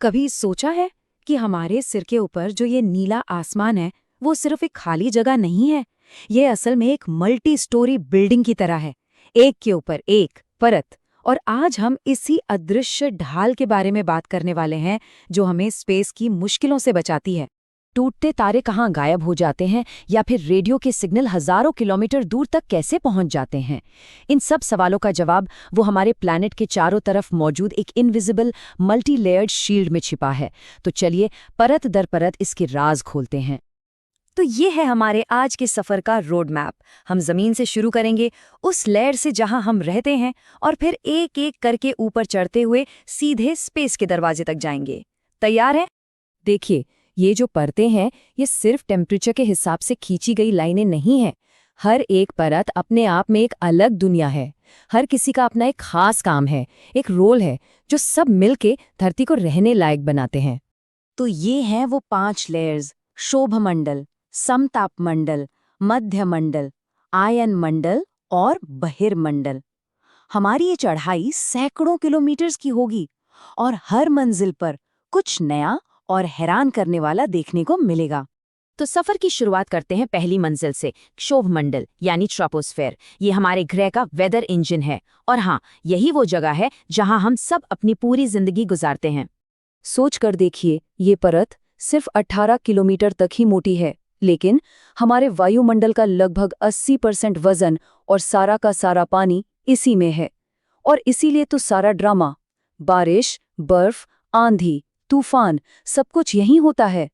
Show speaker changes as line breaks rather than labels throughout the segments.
कभी सोचा है कि हमारे सिर के ऊपर जो ये नीला आसमान है वो सिर्फ एक खाली जगह नहीं है। ये असल में एक मल्टी स्टोरी बिल्डिंग की तरह है, एक के ऊपर एक परत। और आज हम इसी अदृश्य ढाल के बारे में बात करने वाले हैं जो हमें स्पेस की मुश्किलों से बचाती है। टूटते तारे कहाँ गायब हो जाते हैं या फिर रेडियो के सिग्नल हजारों किलोमीटर दूर तक कैसे पहुंच जाते हैं, इन सब सवालों का जवाब वो हमारे प्लैनेट के चारों तरफ मौजूद एक इनविजिबल मल्टी लेयर्ड शील्ड में छिपा है। तो चलिए परत दर परत इसके राज खोलते हैं। तो ये है हमारे आज के सफर का रोड मैप। हम जमीन से शुरू करेंगे, उस लेयर से जहां हम रहते हैं, और फिर एक एक करके ऊपर चढ़ते हुए सीधे स्पेस के दरवाजे तक जाएंगे। तैयार है? देखिए, ये जो परतें हैं ये सिर्फ टेम्परेचर के हिसाब से खींची गई लाइनें नहीं हैं। हर एक परत अपने आप में एक अलग दुनिया है। हर किसी का अपना एक खास काम है, एक रोल है जो सब मिलके धरती को रहने लायक बनाते हैं। तो ये हैं वो 5 लेयर्स: शोभमंडल, समतापमंडल, मध्यमंडल, आयन मंडल और बहिर्मंडल। हमारी ये चढ़ाई सैकड़ों किलोमीटर्स की होगी और हर मंजिल पर कुछ नया और हैरान करने वाला देखने को मिलेगा। तो सफर की शुरुआत करते हैं पहली मंजिल से, क्षोभमंडल यानी ट्रोपोस्फेयर। ये हमारे ग्रह का वेदर इंजन है और हाँ, यही वो जगह है जहां हम सब अपनी पूरी जिंदगी गुजारते हैं। सोच कर देखिए, ये परत सिर्फ 18 किलोमीटर तक ही मोटी है, लेकिन हमारे वायुमंडल का लगभग 80% वजन और सारा का सारा पानी इसी में है। और इसीलिए तो सारा ड्रामा, बारिश, बर्फ, आंधी, तूफान, सब कुछ यही होता है।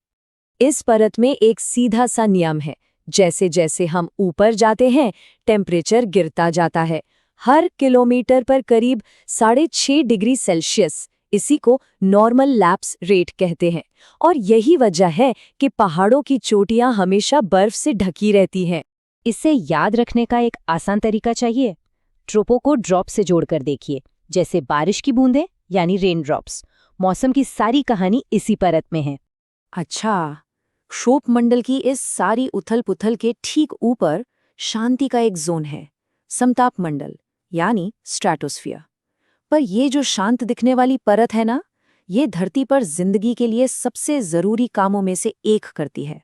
इस परत में एक सीधा सा नियम है, जैसे जैसे हम ऊपर जाते हैं टेम्परेचर गिरता जाता है, हर किलोमीटर पर करीब 6.5 डिग्री सेल्सियस। इसी को नॉर्मल लैप्स रेट कहते हैं। और यही वजह है कि पहाड़ों की चोटियां हमेशा बर्फ से ढकी रहती हैं। इसे याद रखने का एक आसान तरीका चाहिए। ट्रोपो को ड्रॉप से जोड़कर देखिए, जैसे बारिश की बूंदें यानी रेन ड्रॉप्स। मौसम की सारी कहानी इसी परत में है। अच्छा, क्षोभमंडल की इस सारी उथल पुथल के ठीक ऊपर शांति का एक जोन है, समतापमंडल यानी स्ट्रेटोस्फियर। पर ये जो शांत दिखने वाली परत है ना, ये धरती पर जिंदगी के लिए सबसे जरूरी कामों में से एक करती है।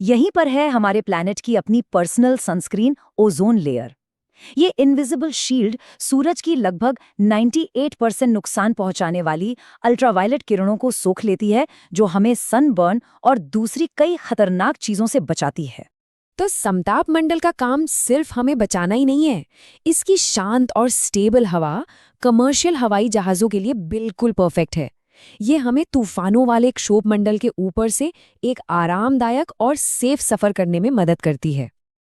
यहीं पर है हमारे प्लैनेट की अपनी पर्सनल सनस्क्रीन, ओजोन लेयर। ये इनविजिबल शील्ड सूरज की लगभग 98% नुकसान पहुंचाने वाली अल्ट्रावायलेट किरणों को सोख लेती है, जो हमें सनबर्न और दूसरी कई खतरनाक चीजों से बचाती है। तो समताप मंडल का काम सिर्फ हमें बचाना ही नहीं है, इसकी शांत और स्टेबल हवा कमर्शियल हवाई जहाज़ों के लिए बिल्कुल परफेक्ट है। ये हमें तूफानों वाले क्षोभमंडल के ऊपर से एक आरामदायक और सेफ सफर करने में मदद करती है।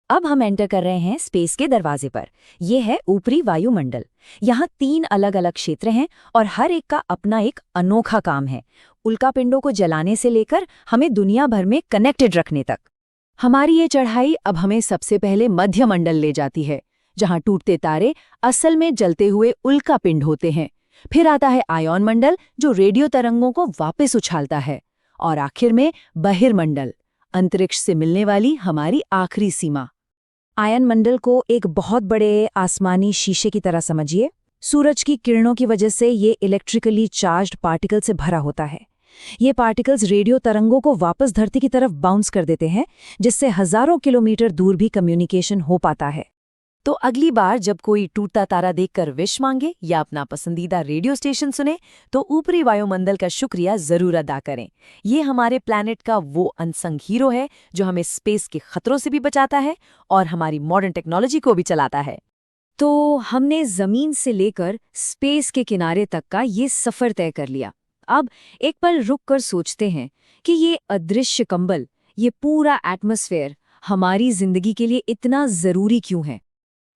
अब हम एंटर कर रहे हैं स्पेस के दरवाजे पर। यह है ऊपरी वायुमंडल। यहाँ 3 अलग अलग क्षेत्र हैं और हर एक का अपना एक अनोखा काम है, उल्कापिंडों को जलाने से लेकर हमें दुनिया भर में कनेक्टेड रखने तक। हमारी ये चढ़ाई अब हमें सबसे पहले मध्यमंडल ले जाती है, जहाँ टूटते तारे असल में जलते हुए उल्कापिंड होते हैं। फिर आता है आयन मंडल, जो रेडियो तरंगों को वापस उछालता है। और आखिर में बहिर्मंडल, अंतरिक्ष से मिलने वाली हमारी आखिरी सीमा। आयन मंडल को एक बहुत बड़े आसमानी शीशे की तरह समझिए। सूरज की किरणों की वजह से ये इलेक्ट्रिकली चार्ज्ड पार्टिकल से भरा होता है। ये पार्टिकल्स रेडियो तरंगों को वापस धरती की तरफ बाउंस कर देते हैं, जिससे हजारों किलोमीटर दूर भी कम्युनिकेशन हो पाता है। तो अगली बार जब कोई टूटता तारा देखकर विश मांगे या अपना पसंदीदा रेडियो स्टेशन सुने, तो ऊपरी वायुमंडल का शुक्रिया जरूर अदा करें। ये हमारे प्लैनेट का वो अनसंग हीरो है जो हमें स्पेस के खतरों से भी बचाता है और हमारी मॉडर्न टेक्नोलॉजी को भी चलाता है। तो हमने जमीन से लेकर स्पेस के किनारे तक का ये सफर तय कर लिया। अब एक पल रुक कर सोचते हैं कि ये अदृश्य कंबल, ये पूरा एटमॉस्फेयर हमारी जिंदगी के लिए इतना जरूरी क्यों है।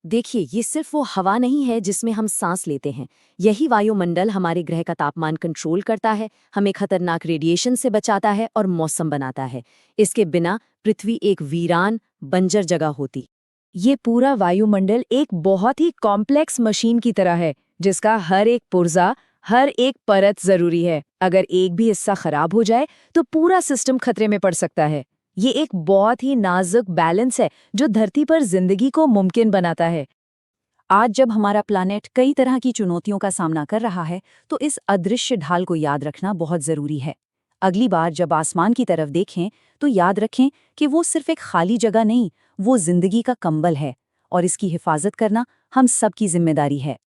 देखिए, ये सिर्फ वो हवा नहीं है जिसमें हम सांस लेते हैं। यही वायुमंडल हमारे ग्रह का तापमान कंट्रोल करता है, हमें खतरनाक रेडिएशन से बचाता है और मौसम बनाता है। इसके बिना पृथ्वी एक वीरान बंजर जगह होती। ये पूरा वायुमंडल एक बहुत ही कॉम्प्लेक्स मशीन की तरह है, जिसका हर एक पुर्जा, हर एक परत जरूरी है। अगर एक भी हिस्सा खराब हो जाए तो पूरा सिस्टम खतरे में पड़ सकता है। ये एक बहुत ही नाजुक बैलेंस है जो धरती पर जिंदगी को मुमकिन बनाता है। आज जब हमारा प्लैनेट कई तरह की चुनौतियों का सामना कर रहा है, तो इस अदृश्य ढाल को याद रखना बहुत जरूरी है। अगली बार जब आसमान की तरफ देखें, तो याद रखें कि वो सिर्फ एक खाली जगह नहीं, वो जिंदगी का कंबल है, और इसकी हिफाजत करना हम सबकी जिम्मेदारी है।